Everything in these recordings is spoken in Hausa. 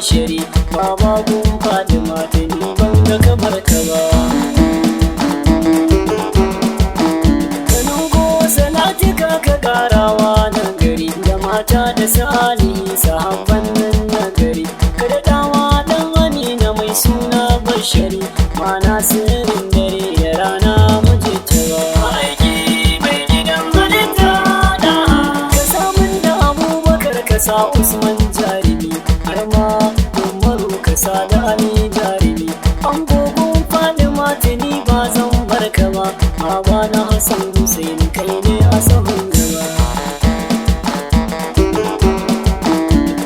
bashari baba gun Fatima ta ni ban ga kamar ka ba. Kanugo salatika ka karawa nan gari da mata da salihi sahabban nan na gari kada dawa dan Amina mai suna bashari mana sirrin dare da rana mujitawa aiki mai gidan halitta da ka samun da Abubakar ka sa Usman jarimi har ma Umaru ka sa da Ali jarimi an gogon Fatima tuni ba zan barka ba baba na Hassan Hussein kai ne a sahun gaba.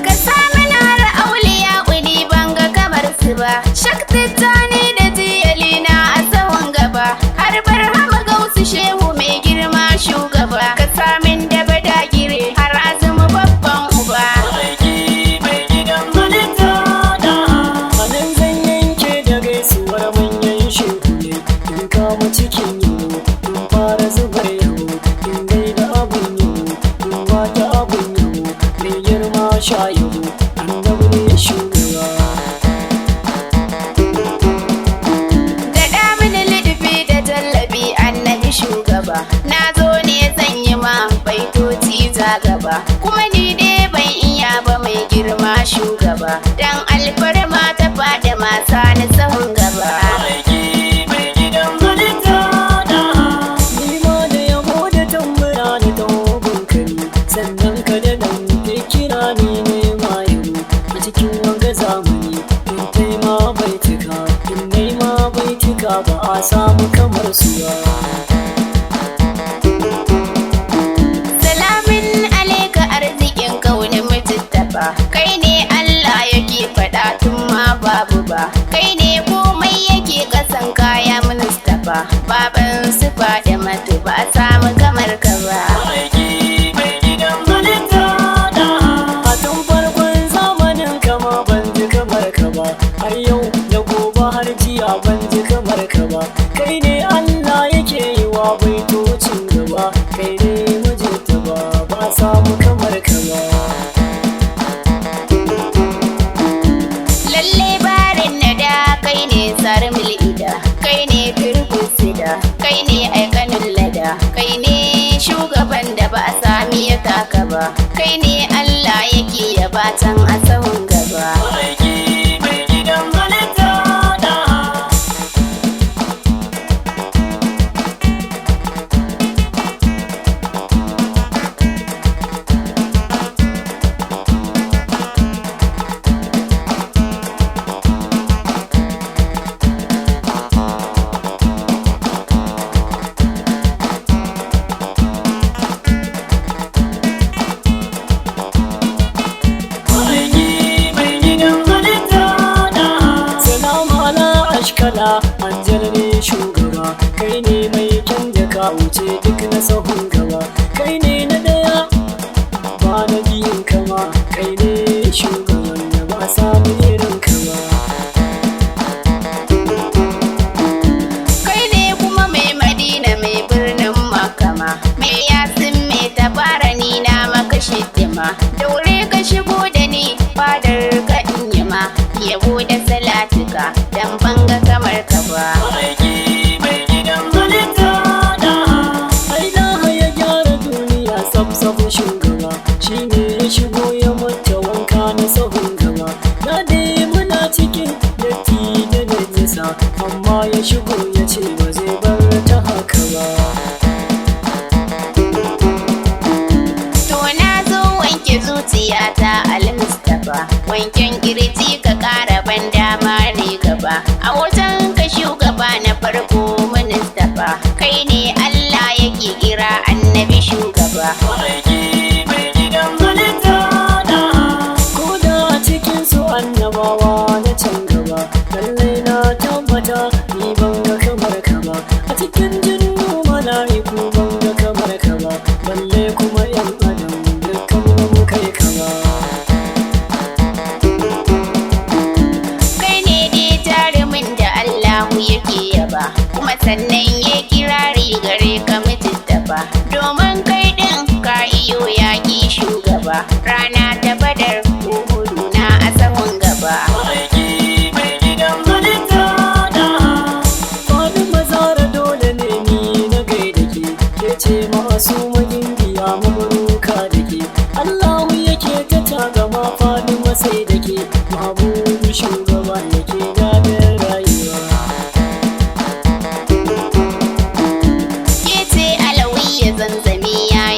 Ka sami nara auliya uni banga kamar su ba shakti tani da tiyali na a sahun gaba har barhama gausu shehu mai girma shugaba ka samin da badagire har azumi babban uba. Aiki mai gidan halitta da anan zan yanke da gaisuwar manyan shehunai in kama cikin yau in fara zubar yau in gaida abun yau in wata abun yau mai girma sha yau annabi ne shugaba. Gaɗa mini liɗifi da tallafi annabi shugaba na zo ne zan yi ma baitoci ta gaba kuma ni dai ban iya ba mai girma shugaba dan alfarma ta faɗi mata na sahun gaba. Aiki mai gidan halitta da ni ma da yabo da tambura da tawabin kari sannan ka da nan ke kira ni ne ma yau a cikin wanga zamani in kai ma baitika in nai ma baitika ba a samu kamar su ba. Salamin alaika arzikin kaunin mututtafa kai ne Allah yake faɗa tun ma babu ba kai ne komai yake kasan kaya Mustapha baban su faɗi matu ba a samu kamar ka ba. Aiki mai gidan halitta da a tun farkon zamanin kama ban ji kamar ka ba har yau da gobe har jiya ban ji kamar ka ba kai ne Allah yake yi wa baitocin gaba kai ne mijinta ba ba samu kamar ka ba. Lalle barin na da kai ne sarmil ida kai ne turkusida kai ne aikanin lada kai ne shugaban da ba a sami ya taka ba kai ne Allah yake yabatan a sahun gaba. Aiki mai gidan halitta da aiki mai gidan halitta da salamu ala ashkala anjar ne shugaba kai ne mai kyan da ka wuce duk na sahun gaba kai ne na daya ba na biyun kama kai ne shugaban da ba samu irin kama. Kai ne kuma mai Madina mai birnin Makama mai yasin mai tabara ni na maka shidima daure ka shigo da ni fadar ka in yi ma yabo da salatuka dan banga kamar ka ba. Aiki mai gidan halitta da ailaha ya gyara duniya sab shugaba shi ne ya shigo ya mata wanka na sahun gaba na dai muna cikin datti da najisa amma ya shigo ya ce ba zai bar ta haka ba. To na zo wanke zuciyata Al-Mustapha wanken kirji ka kara ban dama ne gaba a wajen ka shugaba na farko Mustapha kai ne Allah yake kira annabi shugaba. Aiki mai gidan halitta da ko da a cikin su annabawa na can gaba lallai na tabbata ni ban ga kamar ka ba a cikin jinnu mala'iku ban ga kamar ka ba balle kuma yan adam dukkan mu kai ka ba. Kai ne dai jarumin da Allahu yake yaba kuma sannan ya kirari gare ka Mustapha domin kai din ka iyo yaƙi shugaba rana ta Badar Uhudu na a sahun gaba. sai da ke mahabubu shugaba da ke daɗin rayuwa. Ke ce alawiya zanzami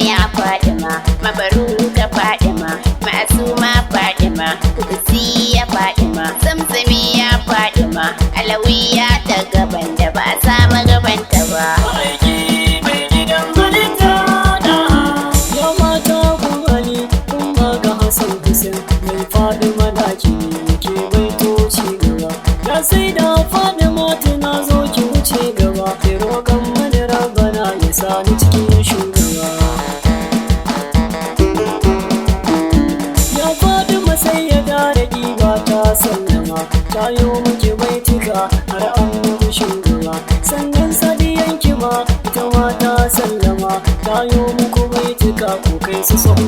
ya Fadima, mabaruka Fadima, ma'asuma Fadima, kudusiya Fadima, zamzami ya Fadima, alawiya ta gaban da ba a samu gabanta ba. Aiki mai gidan halitta da ya mata kun Ali kun ga Hassan Hussein mai Fadima daki ke baitoci gaba. Ya sai da Fadima tana zo ki wuce gaba, ki roƙan mani Rabbana ya sani cikin shugaba. Ya Fadima sai ya dare ɗiba ta sallama, ta yi miki baitika har an mutu shugaba. Sannan sadiyanki ma ita ma ta sallama, ta yi muku baitika ko kai su sun